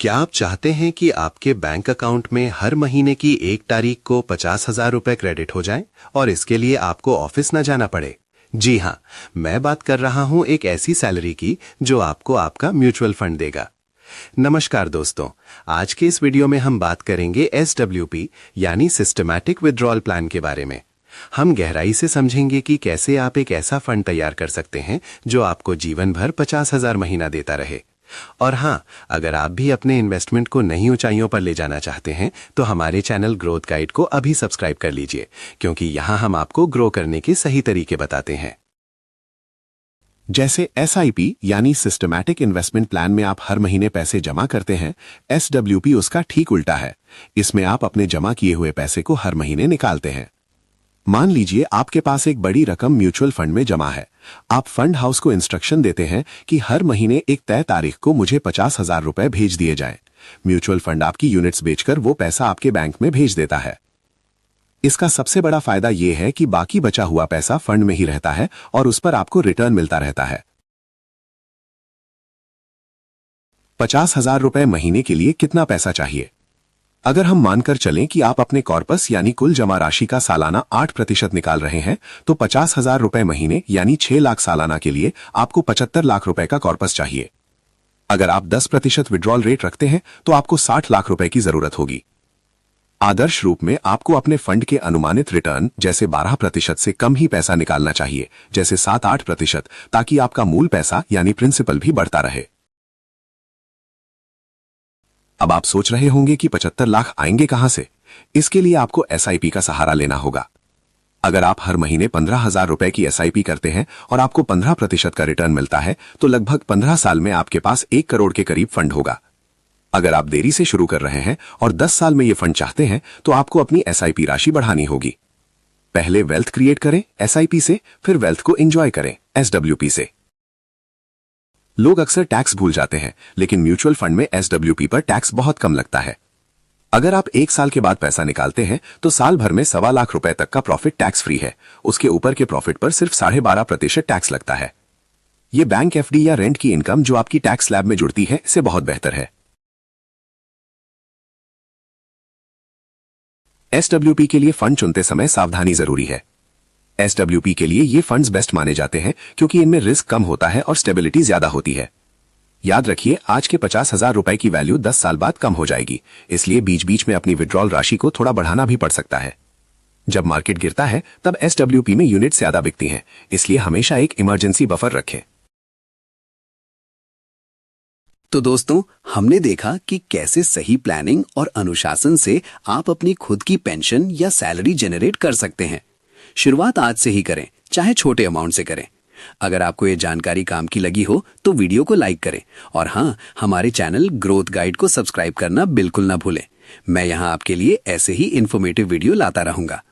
क्या आप चाहते हैं कि आपके बैंक अकाउंट में हर महीने की 1 तारीख को 50,000 रुपए क्रेडिट हो जाएं और इसके लिए आपको ऑफिस न जाना पड़े? जी हाँ, मैं बात कर रहा हूं एक ऐसी सैलरी की जो आपको आपका म्यूचुअल फंड देगा। नमस्कार दोस्तों, आज के इस वीडियो में हम बात करेंगे SWP यानी सिस्टमैटिक विड्रॉल प्लान के बारे में। हम गहराई से समझेंगे कि कैसे आप एक ऐसा फंड तैयार कर सकते हैं जो आपको जीवन भर 50,000 महीना देता रहे। और हाँ, अगर आप भी अपने इन्वेस्टमेंट को नई ऊंचाइयों पर ले जाना चाहते हैं तो हमारे चैनल ग्रोथ गाइड को अभी सब्सक्राइब कर लीजिए, क्योंकि यहाँ हम आपको ग्रो करने के सही तरीके बताते हैं। जैसे SIP यानी सिस्टमैटिक इन्वेस्टमेंट प्लान में आप हर महीने पैसे जमा करते हैं, SWP उसका ठीक उल्टा है। इसमें आप अपने जमा किए हुए पैसे को हर महीने निकालते हैं। मान लीजिए आपके पास एक बड़ी रकम म्यूचुअल फंड में जमा है। आप फंड हाउस को इंस्ट्रक्शन देते हैं कि हर महीने एक तय तारीख को मुझे 50,000 रुपए भेज दिए जाएं। म्यूचुअल फंड आपकी यूनिट्स बेचकर वो पैसा आपके बैंक में भेज देता है। इसका सबसे बड़ा फायदा यह है कि बाकी बचा हुआ पैसा फंड में ही रहता है और उस पर आपको रिटर्न मिलता रहता है। 50,000 रुपए महीने के लिए कितना पैसा चाहिए? अगर हम मानकर चलें कि आप अपने कॉर्पस यानी कुल जमा राशि का सालाना 8% निकाल रहे हैं, तो 50,000 रुपए महीने यानी 6 लाख सालाना के लिए आपको 75 लाख रुपए का कॉर्पस चाहिए। अगर आप 10% विड्रॉल रेट रखते हैं तो आपको 60 लाख रुपए की जरूरत होगी। आदर्श रूप में आपको अपने फंड के अनुमानित रिटर्न जैसे 12% से कम ही पैसा निकालना चाहिए, जैसे 7-8%, ताकि आपका मूल पैसा यानी प्रिंसिपल भी बढ़ता रहे। अब आप सोच रहे होंगे कि 75 लाख आएंगे कहां से? इसके लिए आपको SIP का सहारा लेना होगा। अगर आप हर महीने 15,000 रुपए की SIP करते हैं और आपको 15% का रिटर्न मिलता है, तो लगभग 15 साल में आपके पास 1 करोड़ के करीब फंड होगा। अगर आप देरी से शुरू कर रहे हैं और 10 साल में ये फंड चाहते हैं, तो आपको अपनी SIP राशि बढ़ानी होगी। पहले वेल्थ क्रिएट करें SIP से, फिर वेल्थ को एंजॉय करें SWP से। लोग अक्सर टैक्स भूल जाते हैं, लेकिन म्यूचुअल फंड में SWP पर टैक्स बहुत कम लगता है। अगर आप 1 साल के बाद पैसा निकालते हैं तो साल भर में 1.25 लाख रुपए तक का प्रॉफिट टैक्स फ्री है। उसके ऊपर के प्रॉफिट पर सिर्फ 12.5% टैक्स लगता है। ये बैंक FD या रेंट की इनकम जो आपकी टैक्स स्लैब में जुड़ती है, इससे बहुत बेहतर है। SWP के लिए फंड चुनते समय सावधानी जरूरी है। SWP के लिए ये फंड्स बेस्ट माने जाते हैं क्योंकि इनमें रिस्क कम होता है और स्टेबिलिटी ज्यादा होती है। याद रखिए, आज के 50,000 रुपए की वैल्यू 10 साल बाद कम हो जाएगी, इसलिए बीच बीच में अपनी विड्रॉल राशि को थोड़ा बढ़ाना भी पड़ सकता है। जब मार्केट गिरता है तब SWP में यूनिट ज्यादा बिकती हैं, इसलिए हमेशा एक इमरजेंसी बफर रखें। तो दोस्तों, हमने देखा कि कैसे सही प्लानिंग और अनुशासन से आप अपनी खुद की पेंशन या सैलरी जनरेट कर सकते हैं। शुरुआत आज से ही करें, चाहे छोटे अमाउंट से करें। अगर आपको ये जानकारी काम की लगी हो तो वीडियो को लाइक करें और हाँ, हमारे चैनल ग्रोथ गाइड को सब्सक्राइब करना बिल्कुल ना भूलें। मैं यहाँ आपके लिए ऐसे ही इंफॉर्मेटिव वीडियो लाता रहूंगा।